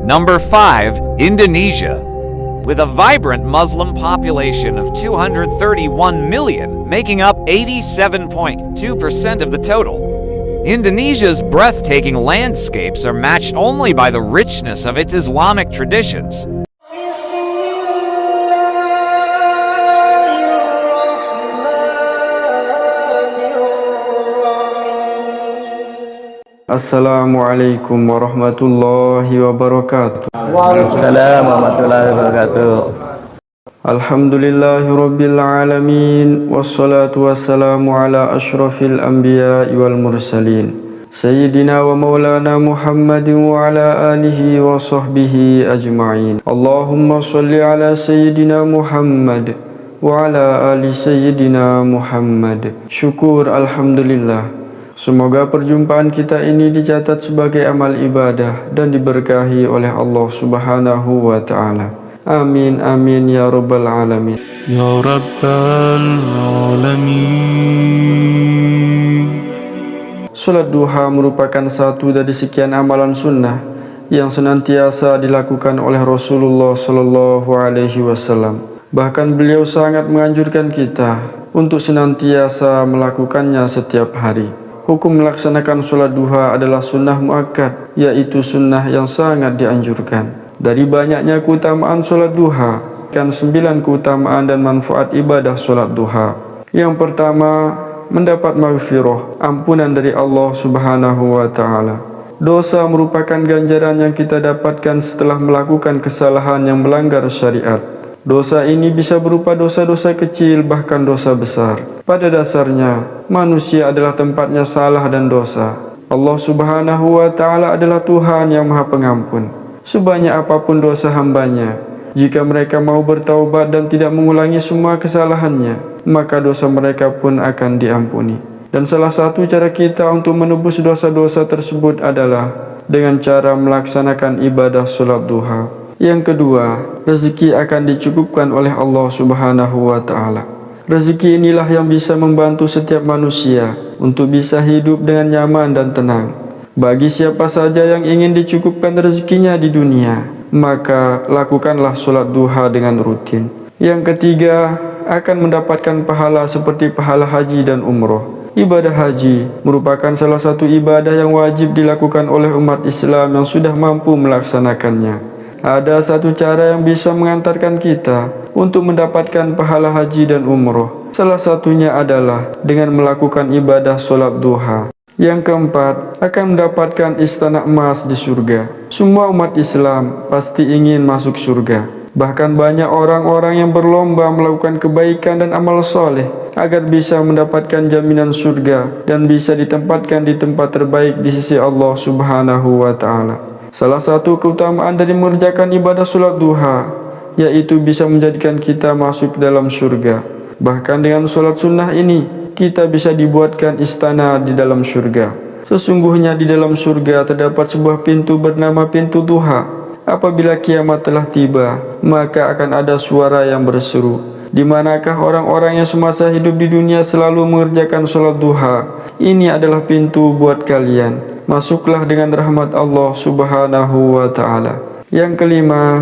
Number 5. Indonesia. With a vibrant Muslim population of 231 million, making up 87.2% of the total, Indonesia's breathtaking landscapes are matched only by the richness of its Islamic traditions. Assalamualaikum warahmatullahi wabarakatuh. Waalaikumsalam warahmatullahi wabarakatuh. Alhamdulillahi rabbil alamin. Wassalatu wassalamu ala ashrafil anbiya wal mursalin, Sayyidina wa maulana Muhammadin wa ala alihi wa sahbihi ajma'in. Allahumma salli ala Sayyidina Muhammad wa ala ali Sayyidina Muhammad. Syukur alhamdulillah. Semoga perjumpaan kita ini dicatat sebagai amal ibadah dan diberkahi oleh Allah Subhanahu wa ta'ala. Amin amin ya rabbal alamin. Ya rabbal alamin. Salat duha merupakan satu dari sekian amalan sunnah yang senantiasa dilakukan oleh Rasulullah sallallahu alaihi wasallam. Bahkan beliau sangat menganjurkan kita untuk senantiasa melakukannya setiap hari. Hukum melaksanakan sholat duha adalah sunnah muakkad, yaitu sunnah yang sangat dianjurkan. Dari banyaknya keutamaan sholat duha, kan 9 keutamaan dan manfaat ibadah sholat duha. Yang pertama, mendapat maghfirah, ampunan dari Allah Subhanahu wa ta'ala. Dosa merupakan ganjaran yang kita dapatkan setelah melakukan kesalahan yang melanggar syariat. Dosa ini bisa berupa dosa-dosa kecil, bahkan dosa besar. Pada dasarnya, manusia adalah tempatnya salah dan dosa. Allah Subhanahu wa ta'ala adalah Tuhan yang Maha Pengampun. Sebanyak apapun dosa hambanya, jika mereka mau bertaubat dan tidak mengulangi semua kesalahannya, maka dosa mereka pun akan diampuni. Dan salah satu cara kita untuk menebus dosa-dosa tersebut adalah dengan cara melaksanakan ibadah sholat duha. Yang kedua, rezeki akan dicukupkan oleh Allah Subhanahu wa ta'ala. Rezeki inilah yang bisa membantu setiap manusia untuk bisa hidup dengan nyaman dan tenang. Bagi siapa saja yang ingin dicukupkan rezekinya di dunia, maka lakukanlah sholat duha dengan rutin. Yang ketiga, akan mendapatkan pahala seperti pahala haji dan umroh. Ibadah haji merupakan salah satu ibadah yang wajib dilakukan oleh umat Islam yang sudah mampu melaksanakannya. Ada satu cara yang bisa mengantarkan kita untuk mendapatkan pahala haji dan umroh. Salah satunya adalah dengan melakukan ibadah sholat duha. Yang keempat, akan mendapatkan istana emas di surga. Semua umat Islam pasti ingin masuk surga. Bahkan banyak orang-orang yang berlomba melakukan kebaikan dan amal soleh agar bisa mendapatkan jaminan surga dan bisa ditempatkan di tempat terbaik di sisi Allah Subhanahu wa ta'ala. Salah satu keutamaan dari mengerjakan ibadah sholat duha, yaitu bisa menjadikan kita masuk ke dalam surga. Bahkan dengan sholat sunnah ini, kita bisa dibuatkan istana di dalam surga. Sesungguhnya di dalam surga terdapat sebuah pintu bernama pintu duha. Apabila kiamat telah tiba, maka akan ada suara yang berseru, di manakah orang-orang yang semasa hidup di dunia selalu mengerjakan sholat duha? Ini adalah pintu buat kalian. Masuklah dengan rahmat Allah Subhanahu wa ta'ala. Yang kelima,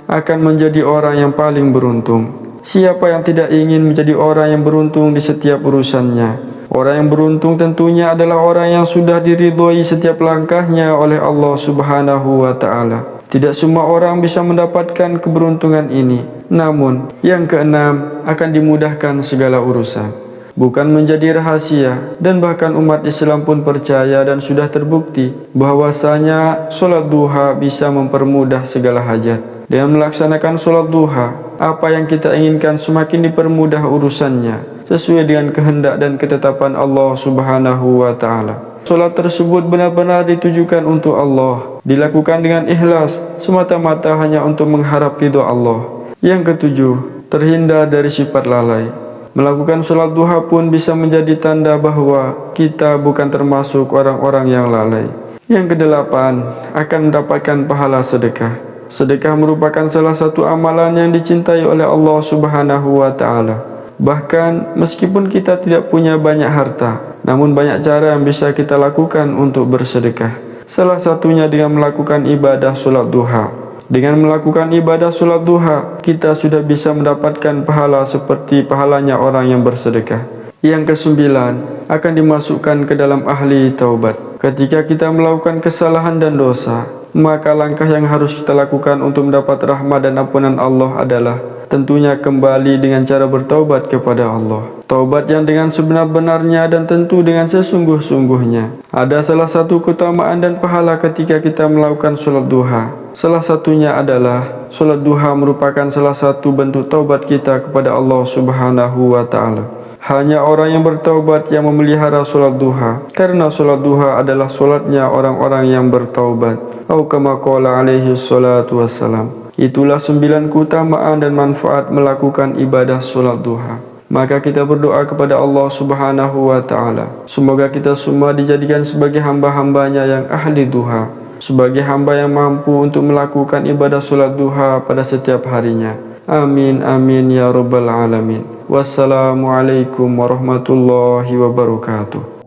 akan menjadi orang yang paling beruntung. Siapa yang tidak ingin menjadi orang yang beruntung di setiap urusannya? Orang yang beruntung tentunya adalah orang yang sudah diridhoi setiap langkahnya oleh Allah Subhanahu wa ta'ala. Tidak semua orang bisa mendapatkan keberuntungan ini. Namun, yang keenam, akan dimudahkan segala urusan. Bukan menjadi rahasia, dan bahkan umat Islam pun percaya dan sudah terbukti bahwasanya sholat duha bisa mempermudah segala hajat. Dengan melaksanakan sholat duha, apa yang kita inginkan semakin dipermudah urusannya sesuai dengan kehendak dan ketetapan Allah Subhanahu wa ta'ala. Sholat tersebut benar-benar ditujukan untuk Allah, dilakukan dengan ikhlas semata-mata hanya untuk mengharap ridha Allah. Yang ketujuh, terhindar dari sifat lalai. Melakukan sholat duha pun bisa menjadi tanda bahwa kita bukan termasuk orang-orang yang lalai. Yang kedelapan, akan mendapatkan pahala sedekah. Sedekah merupakan salah satu amalan yang dicintai oleh Allah Subhanahu wa ta'ala. Bahkan meskipun kita tidak punya banyak harta, namun banyak cara yang bisa kita lakukan untuk bersedekah. Salah satunya dengan melakukan ibadah sholat duha. Dengan melakukan ibadah sholat duha, kita sudah bisa mendapatkan pahala seperti pahalanya orang yang bersedekah. Yang kesembilan, akan dimasukkan ke dalam ahli taubat. Ketika kita melakukan kesalahan dan dosa, maka langkah yang harus kita lakukan untuk mendapat rahmat dan ampunan Allah adalah tentunya kembali dengan cara bertaubat kepada Allah. Taubat yang dengan sebenar-benarnya dan tentu dengan sesungguh-sungguhnya. Ada salah satu keutamaan dan pahala ketika kita melakukan sholat duha. Salah satunya adalah sholat duha merupakan salah satu bentuk taubat kita kepada Allah Subhanahu wa Ta'ala. Hanya orang yang bertaubat yang memelihara sholat duha, karena sholat duha adalah sholatnya orang-orang yang bertaubat. Atau kama qala alaihi salatu wassalam. Itulah 9 keutamaan dan manfaat melakukan ibadah sholat duha. Maka kita berdoa kepada Allah Subhanahu wa Ta'ala, semoga kita semua dijadikan sebagai hamba-hambanya yang ahli duha, sebagai hamba yang mampu untuk melakukan ibadah sholat duha pada setiap harinya. Amin amin ya rabbal alamin. Wassalamualaikum warahmatullahi wabarakatuh.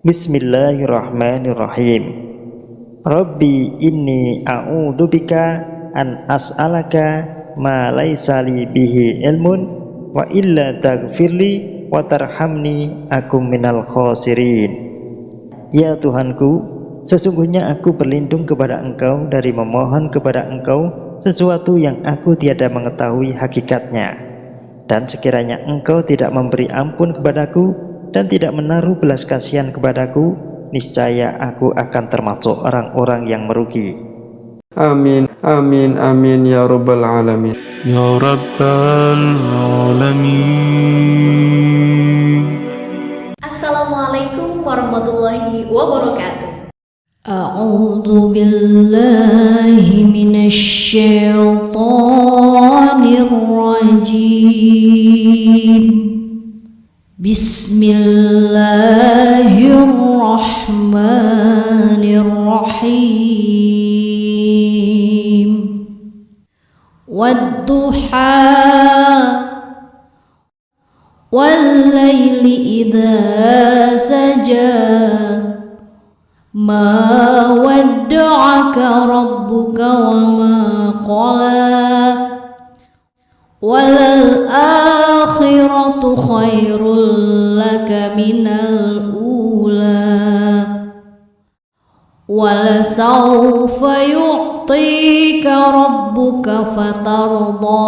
Bismillahirrahmanirrahim. Rabbi inni a'udzubika an as'alaka ma laisa li bihi ilmun wa illa taghfirli wa tarhamni akum minal khasirin. Ya Tuhanku, sesungguhnya aku berlindung kepada Engkau dari memohon kepada Engkau sesuatu yang aku tiada mengetahui hakikatnya, dan sekiranya Engkau tidak memberi ampun kepadaku dan tidak menaruh belas kasihan kepadaku, niscaya aku akan termasuk orang-orang yang merugi. Amin amin amin ya rabbal alamin. Ya Rabbal Alamin. Assalamualaikum warahmatullahi wabarakatuh. A'udzu billahi minasy syaithanir rajim. Bismillahirrahmanirrahim. Wadduha wal-laili idza saja. Ma wadda'aka rabbuka wa ma qala, walal akhiratu khairul laka minal ula, wala sawfa yu'tika rabbuka fatarda.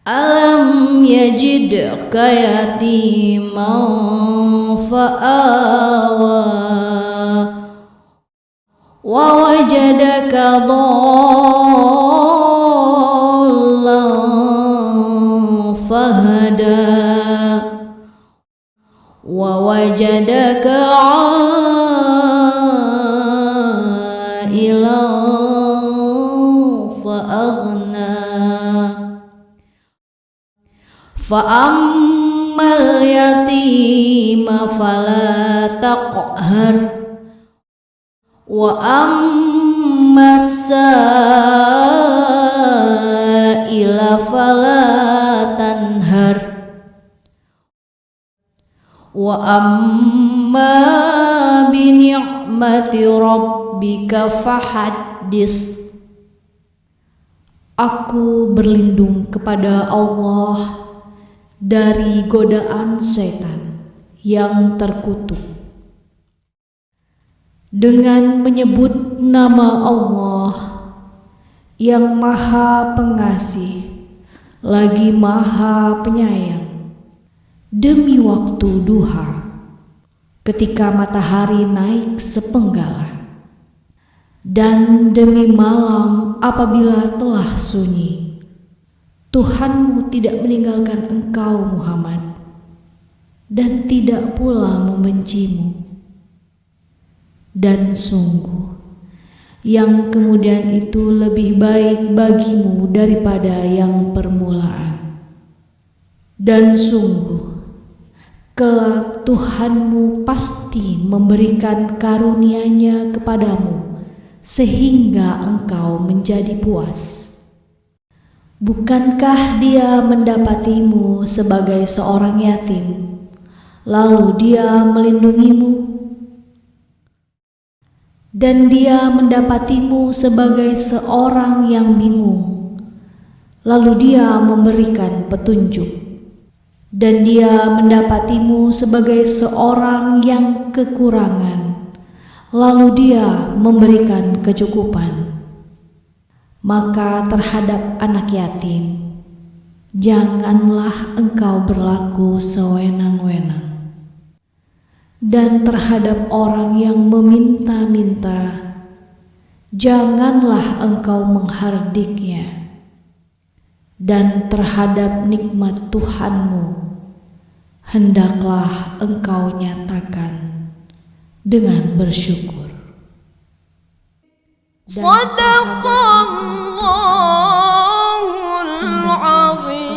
Alam yajidka yatiman fa'awa, wa wajadaka dhallan fahada, wa wajadaka ailan fa'aghna. Fa'ammal yatima fala taqhar, wa ammas sa'ila fala tanhar, wa amma bi ni'mati rabbika fahaddits. Aku berlindung kepada Allah dari godaan setan yang terkutuk. Dengan menyebut nama Allah yang Maha Pengasih lagi Maha Penyayang. Demi waktu duha, ketika matahari naik sepenggal, dan demi malam apabila telah sunyi, Tuhanmu tidak meninggalkan engkau Muhammad, dan tidak pula membencimu. Dan sungguh, yang kemudian itu lebih baik bagimu daripada yang permulaan. Dan sungguh, kelak Tuhanmu pasti memberikan karunia-Nya kepadamu, sehingga engkau menjadi puas. Bukankah Dia mendapatimu sebagai seorang yatim, lalu Dia melindungimu? Dan dia mendapatimu sebagai seorang yang bingung, lalu dia memberikan petunjuk. Dan dia mendapatimu sebagai seorang yang kekurangan, lalu dia memberikan kecukupan. Maka terhadap anak yatim, janganlah engkau berlaku sewenang-wenang. Dan terhadap orang yang meminta-minta, janganlah engkau menghardiknya. Dan terhadap nikmat Tuhanmu, hendaklah engkau nyatakan dengan bersyukur. Shadaqallahul azim.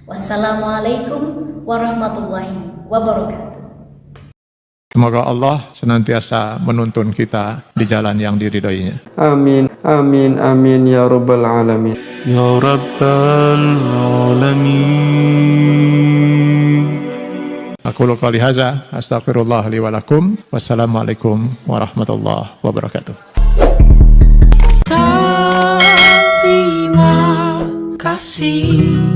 Wassalamualaikum warahmatullahi wabarakatuh. Semoga Allah senantiasa menuntun kita di jalan yang diridhoinya. Amin, amin, amin ya rabbal alamin. Ya Rabbal Alamin. Aqulu qali hadza astaghfirullah li wa lakum. Wassalamualaikum warahmatullahi wabarakatuh. Terima kasih.